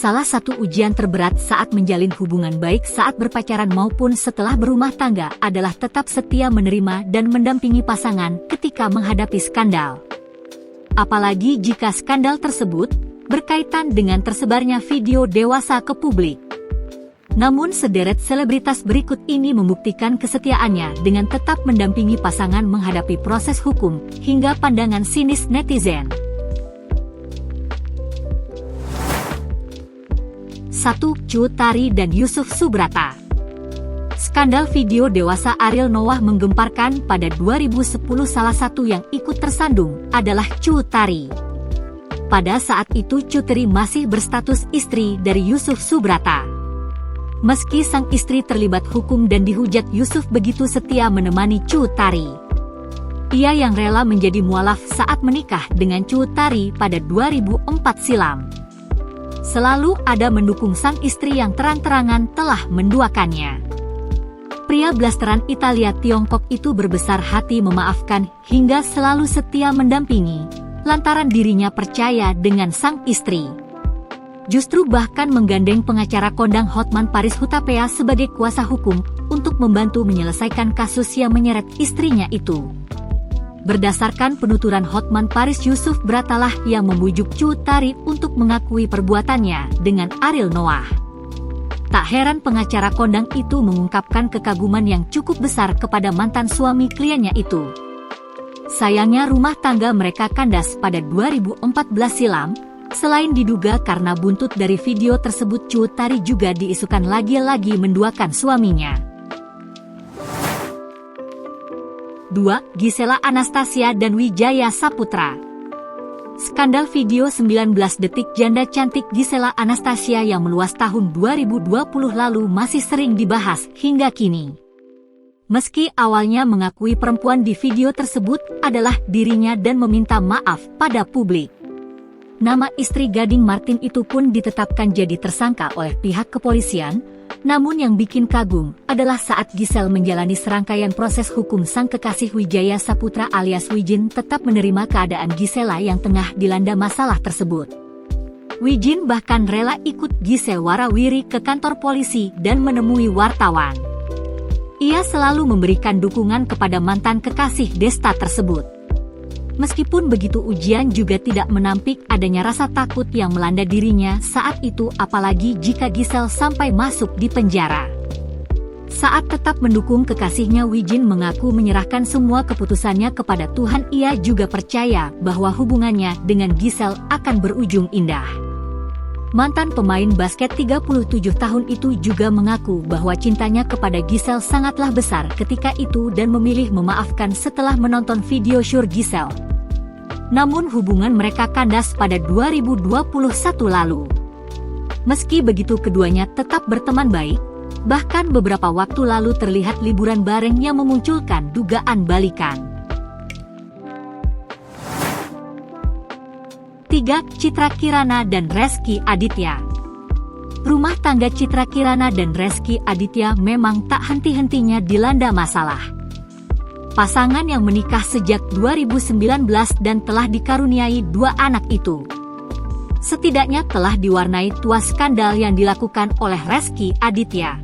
Salah satu ujian terberat saat menjalin hubungan baik saat berpacaran maupun setelah berumah tangga adalah tetap setia menerima dan mendampingi pasangan ketika menghadapi skandal. Apalagi jika skandal tersebut berkaitan dengan tersebarnya video dewasa ke publik. Namun sederet selebritas berikut ini membuktikan kesetiaannya dengan tetap mendampingi pasangan menghadapi proses hukum hingga pandangan sinis netizen. 1. Cut Tari dan Yusuf Subrata. Skandal video dewasa Ariel Noah menggemparkan pada 2010. Salah satu yang ikut tersandung adalah Cut Tari. Pada saat itu Cut Tari masih berstatus istri dari Yusuf Subrata. Meski sang istri terlibat hukum dan dihujat, Yusuf begitu setia menemani Cut Tari. Ia yang rela menjadi mualaf saat menikah dengan Cut Tari pada 2004 silam. Selalu ada mendukung sang istri yang terang-terangan telah menduakannya. Pria blasteran Italia Tiongkok itu berbesar hati memaafkan hingga selalu setia mendampingi, lantaran dirinya percaya dengan sang istri. Justru bahkan menggandeng pengacara kondang Hotman Paris Hutapea sebagai kuasa hukum untuk membantu menyelesaikan kasus yang menyeret istrinya itu. Berdasarkan penuturan Hotman Paris, Yusuf Bratalah yang membujuk Cut Tari untuk mengakui perbuatannya dengan Ariel Noah. Tak heran pengacara kondang itu mengungkapkan kekaguman yang cukup besar kepada mantan suami kliennya itu. Sayangnya rumah tangga mereka kandas pada 2014 silam, selain diduga karena buntut dari video tersebut, Cut Tari juga diisukan lagi-lagi menduakan suaminya. 2. Gisela Anastasia dan Wijaya Saputra. Skandal video 19 detik janda cantik Gisela Anastasia yang meluas tahun 2020 lalu masih sering dibahas hingga kini. Meski awalnya mengakui perempuan di video tersebut adalah dirinya dan meminta maaf pada publik, nama istri Gading Martin itu pun ditetapkan jadi tersangka oleh pihak kepolisian. Namun yang bikin kagum adalah saat Gisel menjalani serangkaian proses hukum, sang kekasih Wijaya Saputra alias Wijin tetap menerima keadaan Gisela yang tengah dilanda masalah tersebut. Wijin bahkan rela ikut Gisel warawiri ke kantor polisi dan menemui wartawan. Ia selalu memberikan dukungan kepada mantan kekasih Desta tersebut. Meskipun begitu, ujian juga tidak menampik adanya rasa takut yang melanda dirinya saat itu, apalagi jika Gisel sampai masuk di penjara. Saat tetap mendukung kekasihnya, Wijin mengaku menyerahkan semua keputusannya kepada Tuhan. Ia juga percaya bahwa hubungannya dengan Gisel akan berujung indah. Mantan pemain basket 37 tahun itu juga mengaku bahwa cintanya kepada Gisel sangatlah besar ketika itu dan memilih memaafkan setelah menonton video syur Gisel. Namun hubungan mereka kandas pada 2021 lalu. Meski begitu, keduanya tetap berteman baik, bahkan beberapa waktu lalu terlihat liburan bareng yang memunculkan dugaan balikan. 3. Citra Kirana dan Reski Aditya. Rumah tangga Citra Kirana dan Reski Aditya memang tak henti-hentinya dilanda masalah. Pasangan yang menikah sejak 2019 dan telah dikaruniai 2 anak itu setidaknya telah diwarnai tuas skandal yang dilakukan oleh Reski Aditya.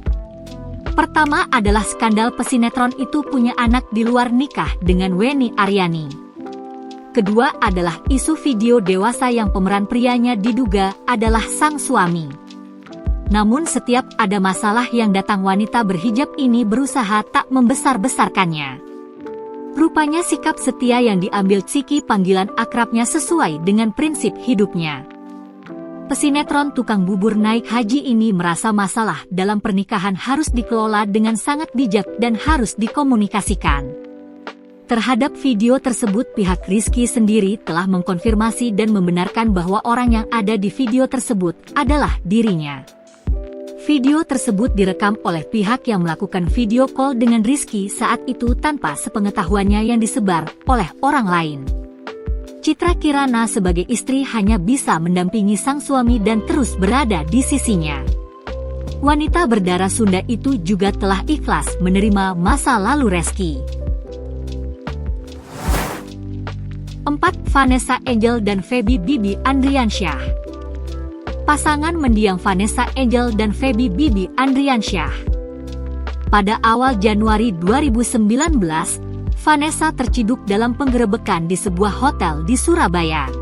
Pertama adalah skandal pesinetron itu punya anak di luar nikah dengan Weni Aryani. Kedua adalah isu video dewasa yang pemeran prianya diduga adalah sang suami. Namun setiap ada masalah yang datang, wanita berhijab ini berusaha tak membesar-besarkannya. Rupanya sikap setia yang diambil Ciki, panggilan akrabnya, sesuai dengan prinsip hidupnya. Pesinetron tukang bubur naik haji ini merasa masalah dalam pernikahan harus dikelola dengan sangat bijak dan harus dikomunikasikan. Terhadap video tersebut, pihak Rizky sendiri telah mengkonfirmasi dan membenarkan bahwa orang yang ada di video tersebut adalah dirinya. Video tersebut direkam oleh pihak yang melakukan video call dengan Rizky saat itu tanpa sepengetahuannya yang disebar oleh orang lain. Citra Kirana sebagai istri hanya bisa mendampingi sang suami dan terus berada di sisinya. Wanita berdarah Sunda itu juga telah ikhlas menerima masa lalu Reski. 4. Vanessa Angel dan Feby Bibi Andriansyah. pasangan mendiang Vanessa Angel dan Feby Bibi Andriansyah. Pada awal Januari 2019, Vanessa terciduk dalam penggerebekan di sebuah hotel di Surabaya.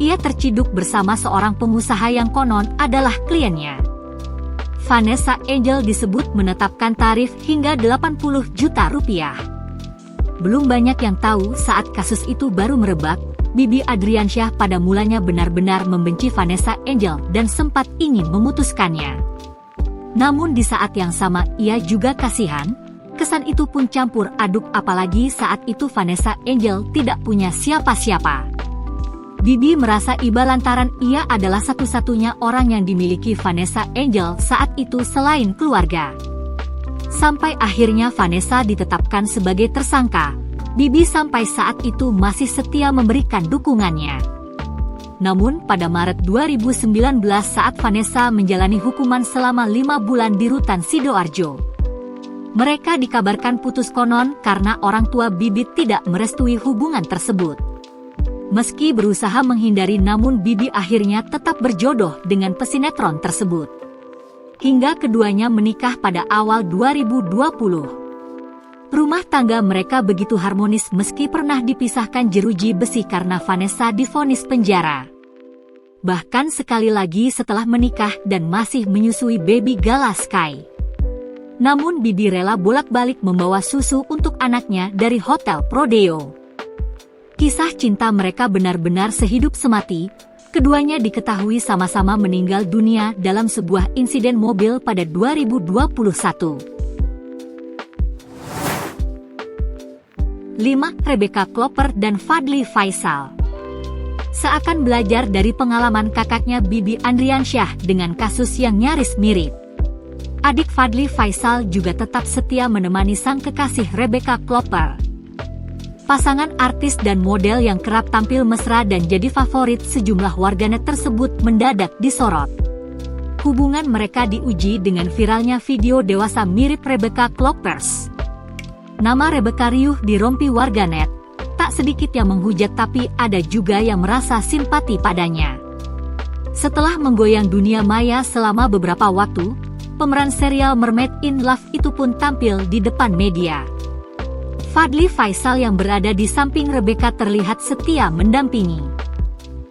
Ia terciduk bersama seorang pengusaha yang konon adalah kliennya. Vanessa Angel disebut menetapkan tarif hingga 80 juta rupiah. Belum banyak yang tahu saat kasus itu baru merebak, Bibi Andriansyah pada mulanya benar-benar membenci Vanessa Angel dan sempat ingin memutuskannya. Namun di saat yang sama ia juga kasihan, kesan itu pun campur aduk apalagi saat itu Vanessa Angel tidak punya siapa-siapa. Bibi merasa iba lantaran ia adalah satu-satunya orang yang dimiliki Vanessa Angel saat itu selain keluarga. Sampai akhirnya Vanessa ditetapkan sebagai tersangka, Bibi sampai saat itu masih setia memberikan dukungannya. Namun pada Maret 2019 saat Vanessa menjalani hukuman selama 5 bulan di Rutan Sidoarjo, mereka dikabarkan putus konon karena orang tua Bibi tidak merestui hubungan tersebut. Meski berusaha menghindari namun Bibi akhirnya tetap berjodoh dengan pesinetron tersebut. Hingga keduanya menikah pada awal 2020. Rumah tangga mereka begitu harmonis meski pernah dipisahkan jeruji besi karena Vanessa divonis penjara. Bahkan sekali lagi setelah menikah dan masih menyusui baby Gala Sky. Namun Bibi rela bolak-balik membawa susu untuk anaknya dari Hotel Prodeo. Kisah cinta mereka benar-benar sehidup semati. Keduanya diketahui sama-sama meninggal dunia dalam sebuah insiden mobil pada 2021. 5. Rebecca Klopper dan Fadly Faisal. Seakan belajar dari pengalaman kakaknya Bibi Andriansyah dengan kasus yang nyaris mirip, adik Fadly Faisal juga tetap setia menemani sang kekasih Rebecca Klopper. Pasangan artis dan model yang kerap tampil mesra dan jadi favorit sejumlah warganet tersebut mendadak disorot. Hubungan mereka diuji dengan viralnya video dewasa mirip Rebecca Kloppers. Nama Rebecca riuh dirompi warganet, tak sedikit yang menghujat tapi ada juga yang merasa simpati padanya. Setelah menggoyang dunia maya selama beberapa waktu, pemeran serial Mermaid in Love itu pun tampil di depan media. Fadly Faisal yang berada di samping Rebecca terlihat setia mendampingi.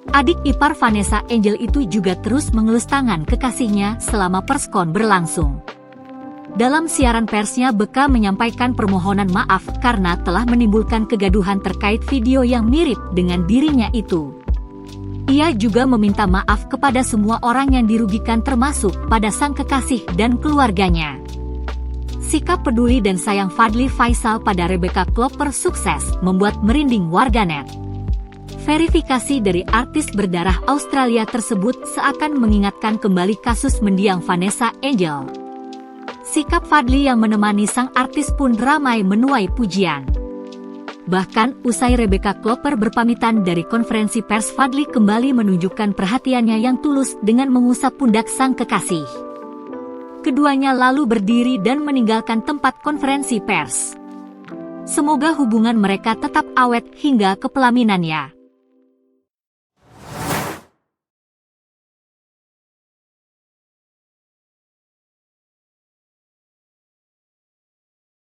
Adik ipar Vanessa Angel itu juga terus mengelus tangan kekasihnya selama perskon berlangsung. Dalam siaran persnya Becca menyampaikan permohonan maaf karena telah menimbulkan kegaduhan terkait video yang mirip dengan dirinya itu. Ia juga meminta maaf kepada semua orang yang dirugikan termasuk pada sang kekasih dan keluarganya. Sikap peduli dan sayang Fadly Faisal pada Rebecca Klopper sukses membuat merinding warganet. Verifikasi dari artis berdarah Australia tersebut seakan mengingatkan kembali kasus mendiang Vanessa Angel. Sikap Fadly yang menemani sang artis pun ramai menuai pujian. Bahkan usai Rebecca Klopper berpamitan dari konferensi pers, Fadly kembali menunjukkan perhatiannya yang tulus dengan mengusap pundak sang kekasih. Keduanya lalu berdiri dan meninggalkan tempat konferensi pers. Semoga hubungan mereka tetap awet hingga ke pelaminannya.